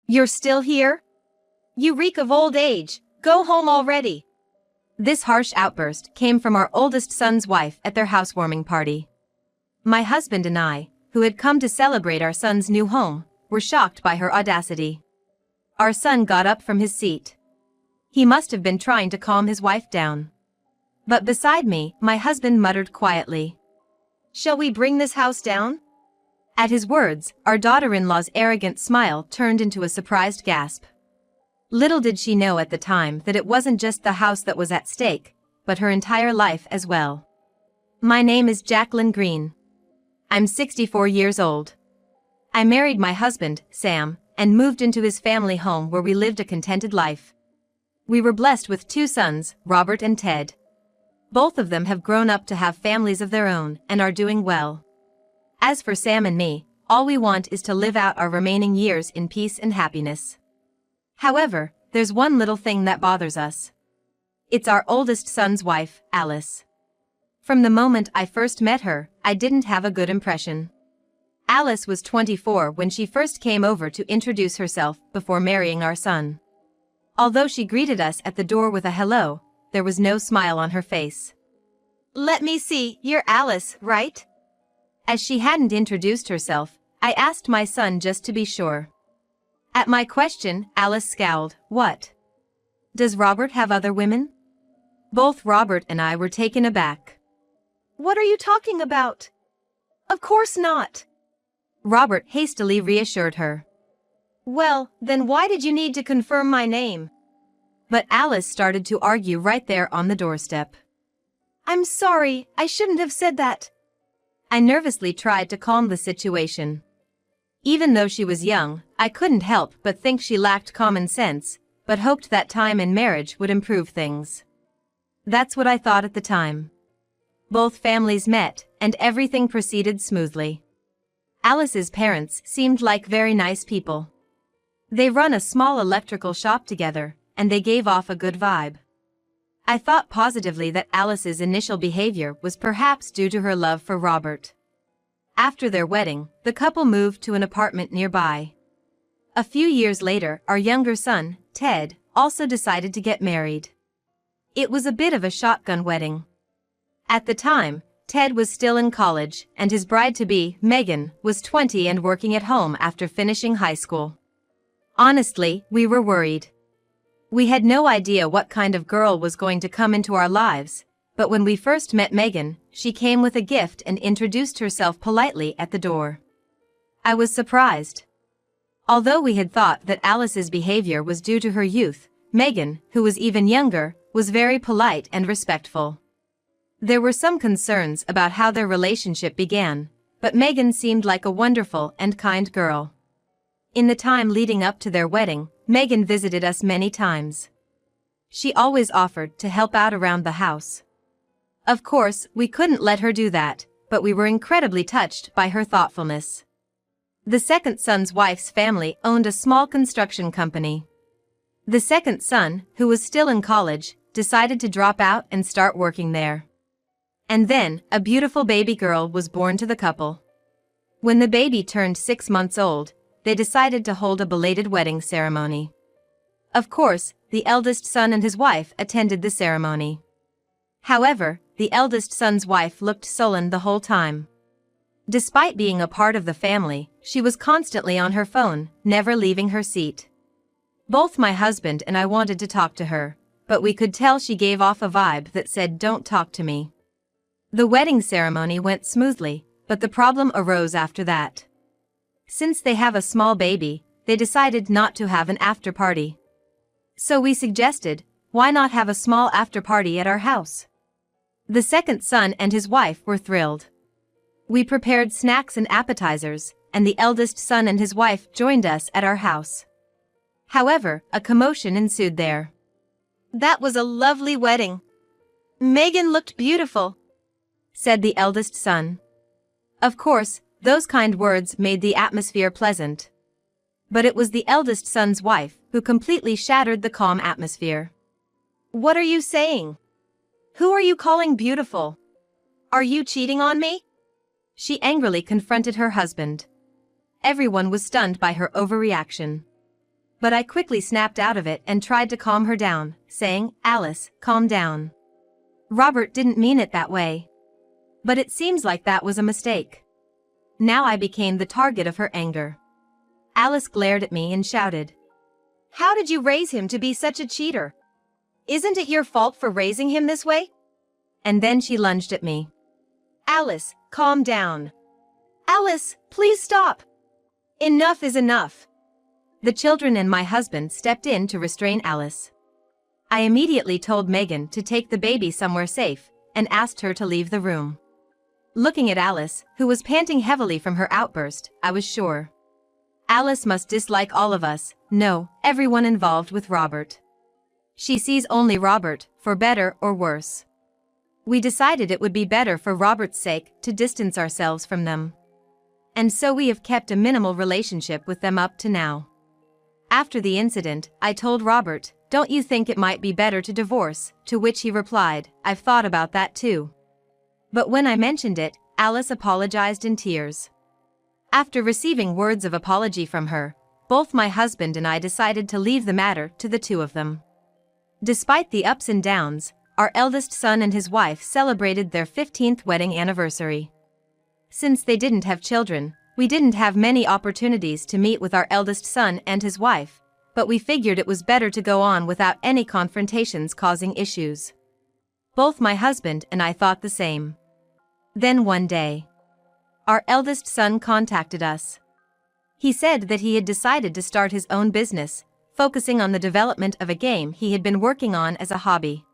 You're still here? You reek of old age. Go home already. This harsh outburst came from our oldest son's wife at their housewarming party. My husband and I, who had come to celebrate our son's new home, were shocked by her audacity. Our son got up from his seat. He must have been trying to calm his wife down. But beside me, my husband muttered quietly, "Shall we bring this house down?" At his words, our daughter-in-law's arrogant smile turned into a surprised gasp. Little did she know at the time that it wasn't just the house that was at stake, but her entire life as well. My name is Jacqueline Green. I'm 64 years old. I married my husband, Sam, and moved into his family home where we lived a contented life. We were blessed with 2 sons, Robert and Ted. Both of them have grown up to have families of their own and are doing well. As for Sam and me, all we want is to live out our remaining years in peace and happiness. However, there's one little thing that bothers us. It's our oldest son's wife, Alice. From the moment I first met her, I didn't have a good impression. Alice was 24 when she first came over to introduce herself before marrying our son. Although she greeted us at the door with a hello, there was no smile on her face. "Let me see, you're Alice, right?" As she hadn't introduced herself, I asked my son just to be sure. At my question, Alice scowled. "What? Does Robert have other women?" Both Robert and I were taken aback. "What are you talking about? Of course not." Robert hastily reassured her. "Well, then why did you need to confirm my name?" But Alice started to argue right there on the doorstep. "I'm sorry, I shouldn't have said that." I nervously tried to calm the situation. Even though she was young, I couldn't help but think she lacked common sense, but hoped that time in marriage would improve things. That's what I thought at the time. Both families met, and everything proceeded smoothly. Alice's parents seemed like very nice people. They run a small electrical shop together, and they gave off a good vibe. I thought positively that Alice's initial behavior was perhaps due to her love for Robert. After their wedding, the couple moved to an apartment nearby. A few years later, our younger son, Ted, also decided to get married. It was a bit of a shotgun wedding. At the time, Ted was still in college, and his bride-to-be, Megan, was 20 and working at home after finishing high school. Honestly, we were worried. We had no idea what kind of girl was going to come into our lives, but when we first met Megan, she came with a gift and introduced herself politely at the door. I was surprised. Although we had thought that Alice's behavior was due to her youth, Megan, who was even younger, was very polite and respectful. There were some concerns about how their relationship began, but Megan seemed like a wonderful and kind girl. In the time leading up to their wedding, Megan visited us many times. She always offered to help out around the house. Of course, we couldn't let her do that, but we were incredibly touched by her thoughtfulness. The second son's wife's family owned a small construction company. The second son, who was still in college, decided to drop out and start working there. And then, a beautiful baby girl was born to the couple. When the baby turned 6 months old, they decided to hold a belated wedding ceremony. Of course, the eldest son and his wife attended the ceremony. However, the eldest son's wife looked sullen the whole time. Despite being a part of the family, she was constantly on her phone, never leaving her seat. Both my husband and I wanted to talk to her, but we could tell she gave off a vibe that said, "Don't talk to me." The wedding ceremony went smoothly, but the problem arose after that. Since they have a small baby, they decided not to have an after party. So we suggested, why not have a small after party at our house? The second son and his wife were thrilled. We prepared snacks and appetizers, and the eldest son and his wife joined us at our house. However, a commotion ensued there. "That was a lovely wedding. Megan looked beautiful," said the eldest son. Of course, those kind words made the atmosphere pleasant. But it was the eldest son's wife who completely shattered the calm atmosphere. "What are you saying? Who are you calling beautiful? Are you cheating on me?" She angrily confronted her husband. Everyone was stunned by her overreaction. But I quickly snapped out of it and tried to calm her down, saying, "Alice, calm down. Robert didn't mean it that way." But it seems like that was a mistake. Now I became the target of her anger. Alice glared at me and shouted, "How did you raise him to be such a cheater? Isn't it your fault for raising him this way?" And then she lunged at me. "Alice, calm down. Alice, please stop. Enough is enough." The children and my husband stepped in to restrain Alice. I immediately told Megan to take the baby somewhere safe and asked her to leave the room. Looking at Alice, who was panting heavily from her outburst, I was sure. Alice must dislike all of us, no, everyone involved with Robert. She sees only Robert, for better or worse. We decided it would be better for Robert's sake to distance ourselves from them. And so we have kept a minimal relationship with them up to now. After the incident, I told Robert, "Don't you think it might be better to divorce?" To which he replied, "I've thought about that too." But when I mentioned it, Alice apologized in tears. After receiving words of apology from her, both my husband and I decided to leave the matter to the two of them. Despite the ups and downs, our eldest son and his wife celebrated their 15th wedding anniversary. Since they didn't have children, we didn't have many opportunities to meet with our eldest son and his wife, but we figured it was better to go on without any confrontations causing issues. Both my husband and I thought the same. Then one day, our eldest son contacted us. He said that he had decided to start his own business, focusing on the development of a game he had been working on as a hobby.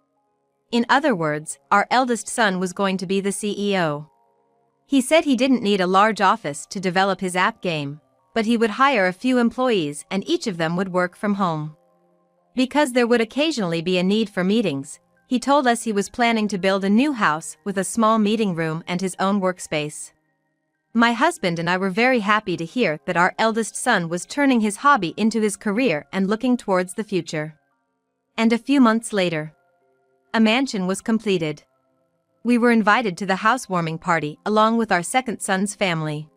In other words, our eldest son was going to be the CEO. He said he didn't need a large office to develop his app game, but he would hire a few employees and each of them would work from home. Because there would occasionally be a need for meetings, he told us he was planning to build a new house with a small meeting room and his own workspace. My husband and I were very happy to hear that our eldest son was turning his hobby into his career and looking towards the future. And a few months later, a mansion was completed. We were invited to the housewarming party along with our second son's family.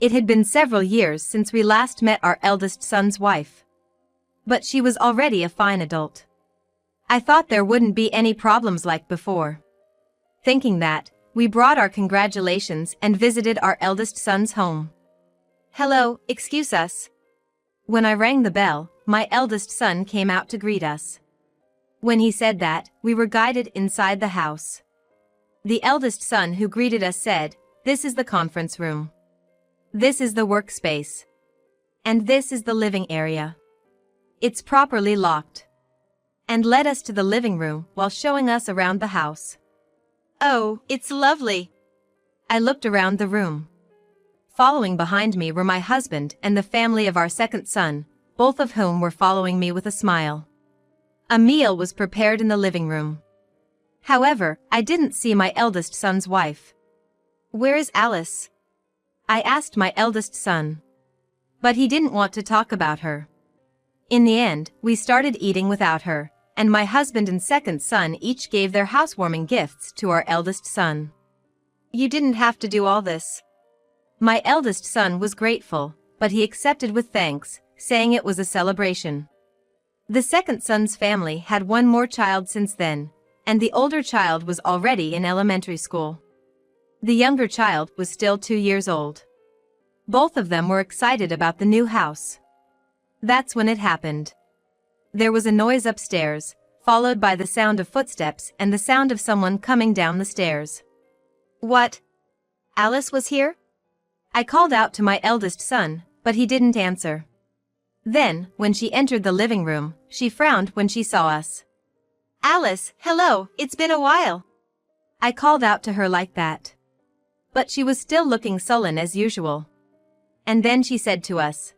It had been several years since we last met our eldest son's wife. But she was already a fine adult. I thought there wouldn't be any problems like before. Thinking that, we brought our congratulations and visited our eldest son's home. "Hello, excuse us." When I rang the bell, my eldest son came out to greet us. When he said that, we were guided inside the house. The eldest son who greeted us said, "This is the conference room. This is the workspace. And this is the living area. It's properly locked." And led us to the living room while showing us around the house. "Oh, it's lovely." I looked around the room. Following behind me were my husband and the family of our second son, both of whom were following me with a smile. A meal was prepared in the living room. However, I didn't see my eldest son's wife. "Where is Alice?" I asked my eldest son. But he didn't want to talk about her. In the end, we started eating without her, and my husband and second son each gave their housewarming gifts to our eldest son. "You didn't have to do all this." My eldest son was grateful, but he accepted with thanks, saying it was a celebration. The second son's family had one more child since then, and the older child was already in elementary school. The younger child was still 2 years old. Both of them were excited about the new house. That's when it happened. There was a noise upstairs, followed by the sound of footsteps and the sound of someone coming down the stairs. "What? Alice was here?" I called out to my eldest son, but he didn't answer. Then, when she entered the living room, she frowned when she saw us. "Alice, hello, it's been a while." I called out to her like that. But she was still looking sullen as usual. And then she said to us,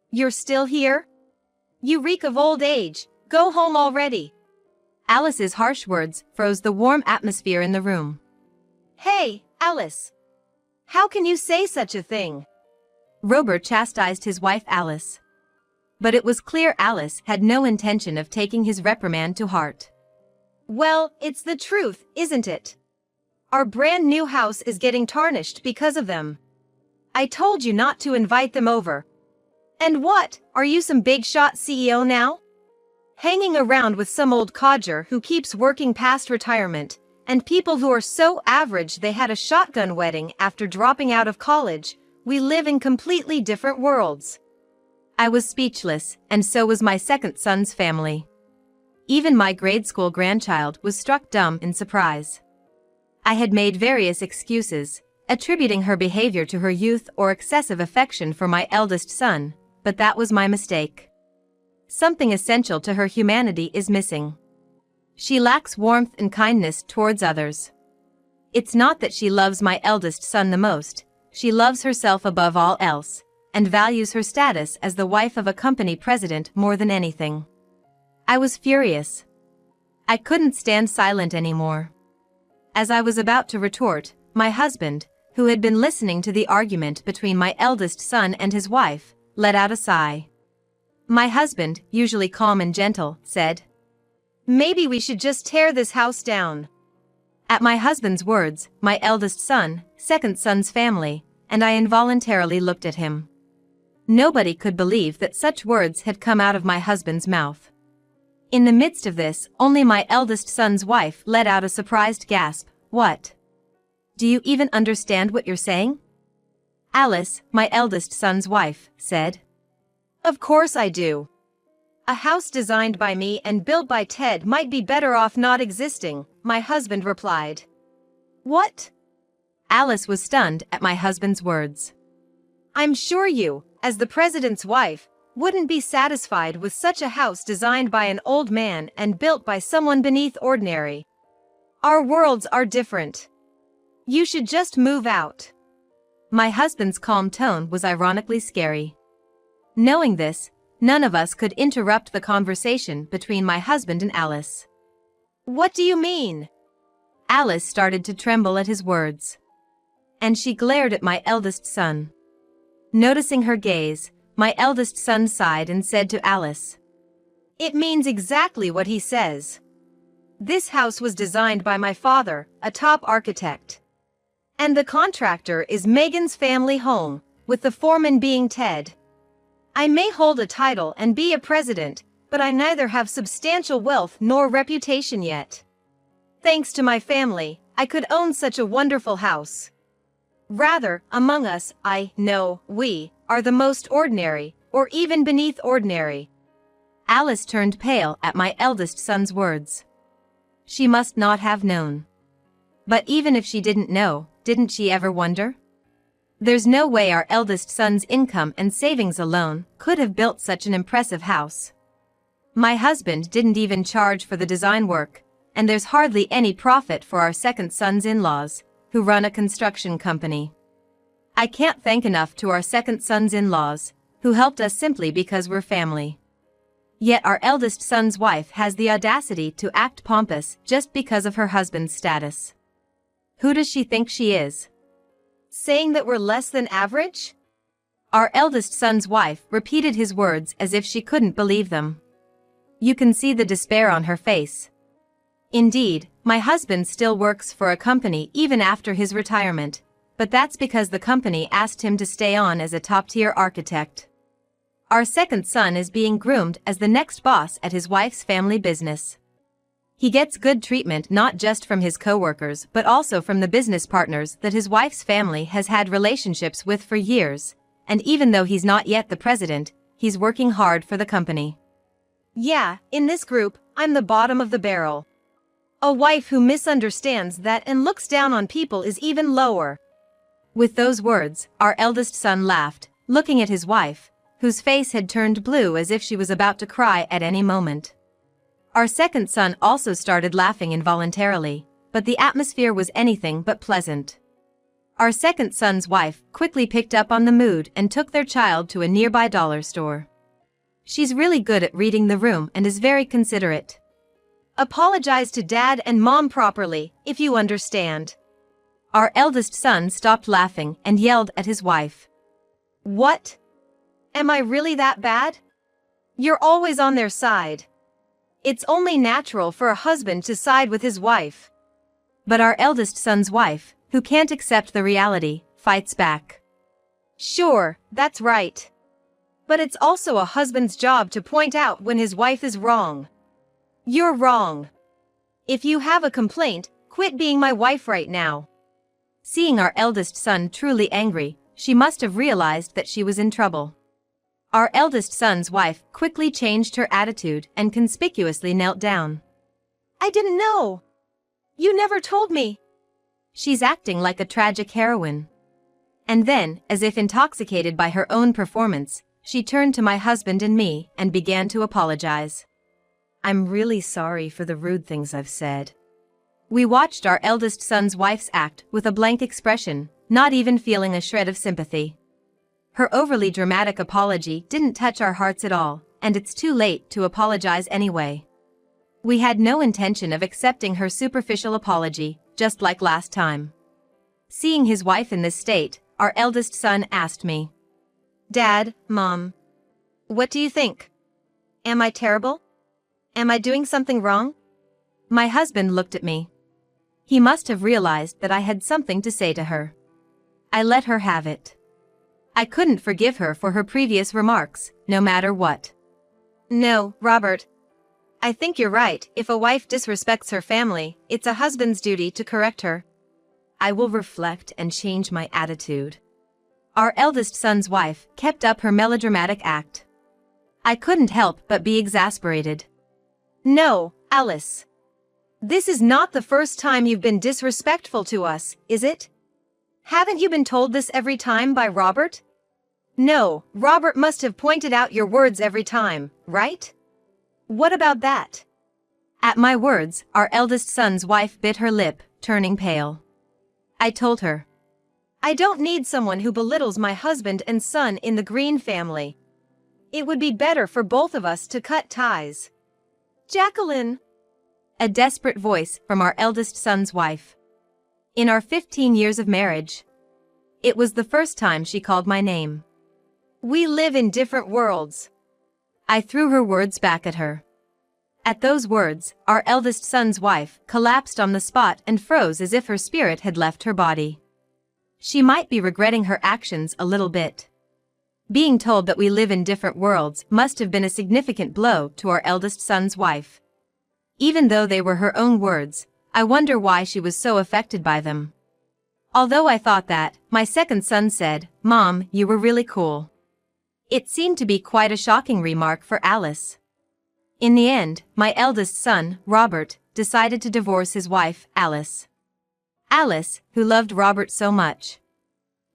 "You're still here? You reek of old age, go home already." Alice's harsh words froze the warm atmosphere in the room. "Hey, Alice. How can you say such a thing?" Robert chastised his wife Alice. But it was clear Alice had no intention of taking his reprimand to heart. "Well, it's the truth, isn't it? Our brand new house is getting tarnished because of them. I told you not to invite them over. And what, are you some big shot CEO now? Hanging around with some old codger who keeps working past retirement, and people who are so average they had a shotgun wedding after dropping out of college. We live in completely different worlds. I was speechless, and so was my second son's family. Even my grade school grandchild was struck dumb in surprise. I had made various excuses, attributing her behavior to her youth or excessive affection for my eldest son, but that was my mistake. Something essential to her humanity is missing. She lacks warmth and kindness towards others. It's not that she loves my eldest son the most, she loves herself above all else, and values her status as the wife of a company president more than anything. I was furious. I couldn't stand silent anymore. As I was about to retort, my husband, who had been listening to the argument between my eldest son and his wife, let out a sigh. My husband, usually calm and gentle, said, "Maybe we should just tear this house down." At my husband's words, my eldest son, second son's family, and I involuntarily looked at him. Nobody could believe that such words had come out of my husband's mouth. In the midst of this, only my eldest son's wife let out a surprised gasp. "What? Do you even understand what you're saying?" Alice, my eldest son's wife, said. "Of course I do. A house designed by me and built by Ted might be better off not existing," my husband replied. "What?" Alice was stunned at my husband's words. "I'm sure you, as the president's wife, wouldn't be satisfied with such a house designed by an old man and built by someone beneath ordinary. Our worlds are different. You should just move out." My husband's calm tone was ironically scary. Knowing this, none of us could interrupt the conversation between my husband and Alice. "What do you mean?" Alice started to tremble at his words. And she glared at my eldest son. Noticing her gaze, my eldest son sighed and said to Alice, "It means exactly what he says. This house was designed by my father, a top architect. And the contractor is Megan's family home, with the foreman being Ted. I may hold a title and be a president, but I neither have substantial wealth nor reputation yet. Thanks to my family, I could own such a wonderful house. Rather, among us, we are the most ordinary, or even beneath ordinary." Alice turned pale at my eldest son's words. She must not have known. But even if she didn't know, didn't she ever wonder? There's no way our eldest son's income and savings alone could have built such an impressive house. My husband didn't even charge for the design work, and there's hardly any profit for our second son's in-laws, who run a construction company. I can't thank enough to our second son's in-laws, who helped us simply because we're family. Yet our eldest son's wife has the audacity to act pompous just because of her husband's status. Who does she think she is? Saying that we're less than average? Our eldest son's wife repeated his words as if she couldn't believe them. You can see the despair on her face. Indeed, my husband still works for a company even after his retirement, but that's because the company asked him to stay on as a top-tier architect. Our second son is being groomed as the next boss at his wife's family business. He gets good treatment not just from his coworkers but also from the business partners that his wife's family has had relationships with for years, and even though he's not yet the president, he's working hard for the company. Yeah, in this group, I'm the bottom of the barrel. A wife who misunderstands that and looks down on people is even lower. With those words, our eldest son laughed, looking at his wife, whose face had turned blue as if she was about to cry at any moment. Our second son also started laughing involuntarily, but the atmosphere was anything but pleasant. Our second son's wife quickly picked up on the mood and took their child to a nearby dollar store. She's really good at reading the room and is very considerate. Apologize to Dad and Mom properly, if you understand. Our eldest son stopped laughing and yelled at his wife. What? Am I really that bad? You're always on their side. It's only natural for a husband to side with his wife. But our eldest son's wife, who can't accept the reality, fights back. Sure, that's right. But it's also a husband's job to point out when his wife is wrong. You're wrong. If you have a complaint, quit being my wife right now. Seeing our eldest son truly angry, she must have realized that she was in trouble. Our eldest son's wife quickly changed her attitude and conspicuously knelt down. I didn't know. You never told me. She's acting like a tragic heroine. And then, as if intoxicated by her own performance, she turned to my husband and me and began to apologize. I'm really sorry for the rude things I've said. We watched our eldest son's wife's act with a blank expression, not even feeling a shred of sympathy. Her overly dramatic apology didn't touch our hearts at all, and it's too late to apologize anyway. We had no intention of accepting her superficial apology, just like last time. Seeing his wife in this state, our eldest son asked me, Dad, Mom, what do you think? Am I terrible? Am I doing something wrong? My husband looked at me. He must have realized that I had something to say to her. I let her have it. I couldn't forgive her for her previous remarks, no matter what. No, Robert. I think you're right. If a wife disrespects her family, it's a husband's duty to correct her. I will reflect and change my attitude. Our eldest son's wife kept up her melodramatic act. I couldn't help but be exasperated. No, Alice. This is not the first time you've been disrespectful to us, is it? Haven't you been told this every time by Robert? No, Robert must have pointed out your words every time, right? What about that? At my words, our eldest son's wife bit her lip, turning pale. I told her, I don't need someone who belittles my husband and son in the Green family. It would be better for both of us to cut ties. Jacqueline! A desperate voice from our eldest son's wife. In our 15 years of marriage, it was the first time she called my name. We live in different worlds. I threw her words back at her. At those words, our eldest son's wife collapsed on the spot and froze as if her spirit had left her body. She might be regretting her actions a little bit. Being told that we live in different worlds must have been a significant blow to our eldest son's wife. Even though they were her own words, I wonder why she was so affected by them. Although I thought that, my second son said, Mom, you were really cool. It seemed to be quite a shocking remark for Alice. In the end, my eldest son, Robert, decided to divorce his wife, Alice. Alice, who loved Robert so much.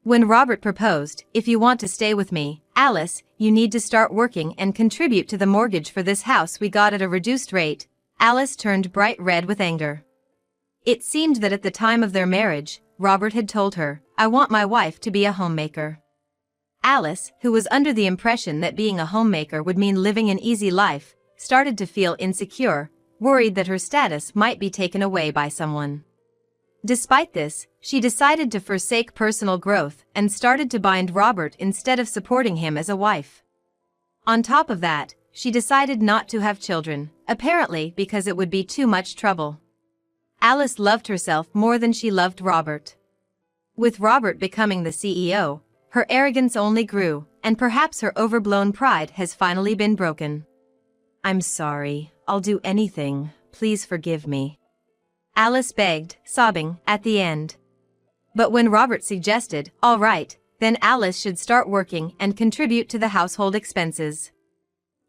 When Robert proposed, if you want to stay with me, Alice, you need to start working and contribute to the mortgage for this house we got at a reduced rate, Alice turned bright red with anger. It seemed that at the time of their marriage, Robert had told her, I want my wife to be a homemaker. Alice, who was under the impression that being a homemaker would mean living an easy life, started to feel insecure, worried that her status might be taken away by someone. Despite this, she decided to forsake personal growth and started to bind Robert instead of supporting him as a wife. On top of that, she decided not to have children, apparently because it would be too much trouble. Alice loved herself more than she loved Robert. With Robert becoming the CEO, her arrogance only grew, and perhaps her overblown pride has finally been broken. I'm sorry, I'll do anything, please forgive me. Alice begged, sobbing, at the end. But when Robert suggested, all right, then Alice should start working and contribute to the household expenses.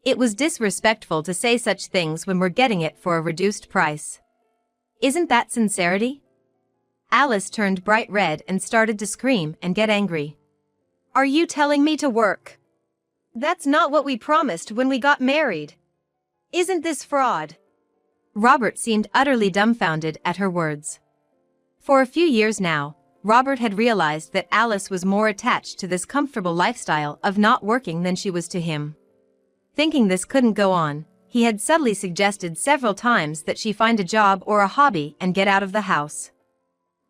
It was disrespectful to say such things when we're getting it for a reduced price. Isn't that sincerity? Alice turned bright red and started to scream and get angry. Are you telling me to work? That's not what we promised when we got married. Isn't this fraud? Robert seemed utterly dumbfounded at her words. For a few years now, Robert had realized that Alice was more attached to this comfortable lifestyle of not working than she was to him. Thinking this couldn't go on, he had subtly suggested several times that she find a job or a hobby and get out of the house.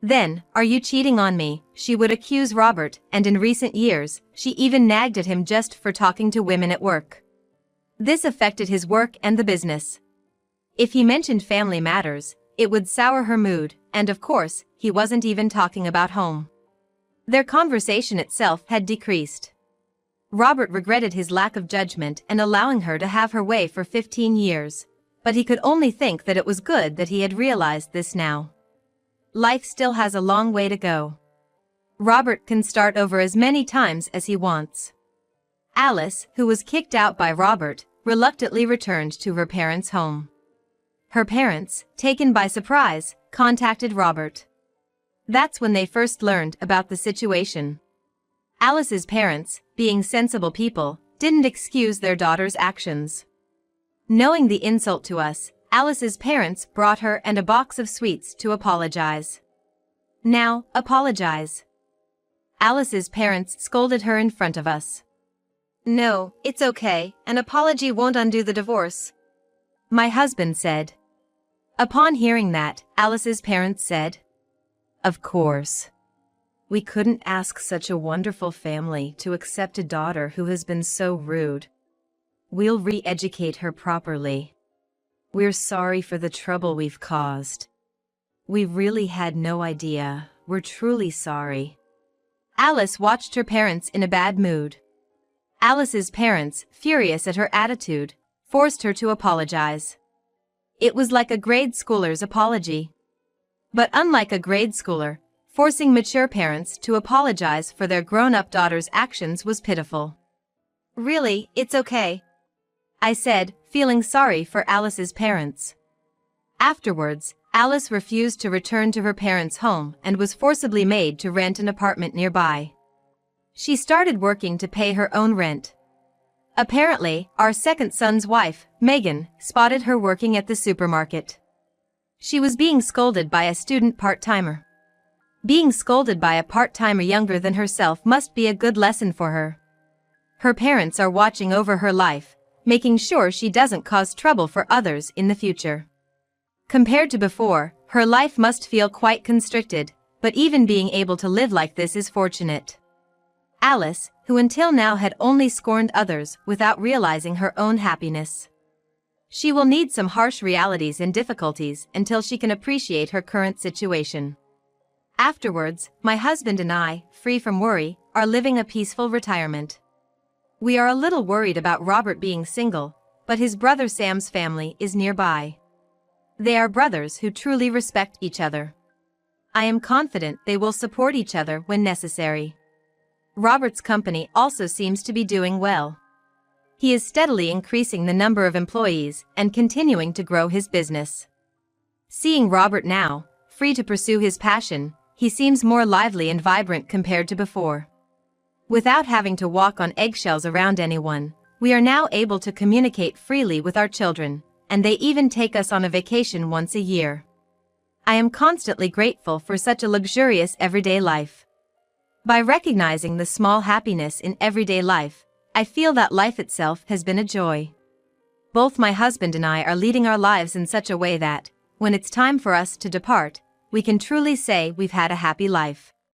Then, are you cheating on me? She would accuse Robert, and in recent years, she even nagged at him just for talking to women at work. This affected his work and the business. If he mentioned family matters, it would sour her mood, and of course, he wasn't even talking about home. Their conversation itself had decreased. Robert regretted his lack of judgment and allowing her to have her way for 15 years, but he could only think that it was good that he had realized this now. Life still has a long way to go. Robert can start over as many times as he wants. Alice, who was kicked out by Robert, reluctantly returned to her parents' home. Her parents, taken by surprise, contacted Robert. That's when they first learned about the situation. Alice's parents, being sensible people, didn't excuse their daughter's actions. Knowing the insult to us, Alice's parents brought her and a box of sweets to apologize. Now, apologize. Alice's parents scolded her in front of us. No, it's okay, an apology won't undo the divorce, my husband said. Upon hearing that, Alice's parents said, Of course. We couldn't ask such a wonderful family to accept a daughter who has been so rude. We'll re-educate her properly. We're sorry for the trouble we've caused. We really had no idea. We're truly sorry. Alice watched her parents in a bad mood. Alice's parents, furious at her attitude, forced her to apologize. It was like a grade schooler's apology. But unlike a grade schooler, forcing mature parents to apologize for their grown-up daughter's actions was pitiful. Really, it's okay, I said, feeling sorry for Alice's parents. Afterwards, Alice refused to return to her parents' home and was forcibly made to rent an apartment nearby. She started working to pay her own rent. Apparently, our second son's wife, Megan, spotted her working at the supermarket. She was being scolded by a student part-timer. Being scolded by a part-timer younger than herself must be a good lesson for her. Her parents are watching over her life, making sure she doesn't cause trouble for others in the future. Compared to before, her life must feel quite constricted, but even being able to live like this is fortunate. Alice, who until now had only scorned others without realizing her own happiness. She will need some harsh realities and difficulties until she can appreciate her current situation. Afterwards, my husband and I, free from worry, are living a peaceful retirement. We are a little worried about Robert being single, but his brother Sam's family is nearby. They are brothers who truly respect each other. I am confident they will support each other when necessary. Robert's company also seems to be doing well. He is steadily increasing the number of employees and continuing to grow his business. Seeing Robert now, free to pursue his passion, he seems more lively and vibrant compared to before. Without having to walk on eggshells around anyone, we are now able to communicate freely with our children, and they even take us on a vacation once a year. I am constantly grateful for such a luxurious everyday life. By recognizing the small happiness in everyday life, I feel that life itself has been a joy. Both my husband and I are leading our lives in such a way that, when it's time for us to depart, we can truly say we've had a happy life.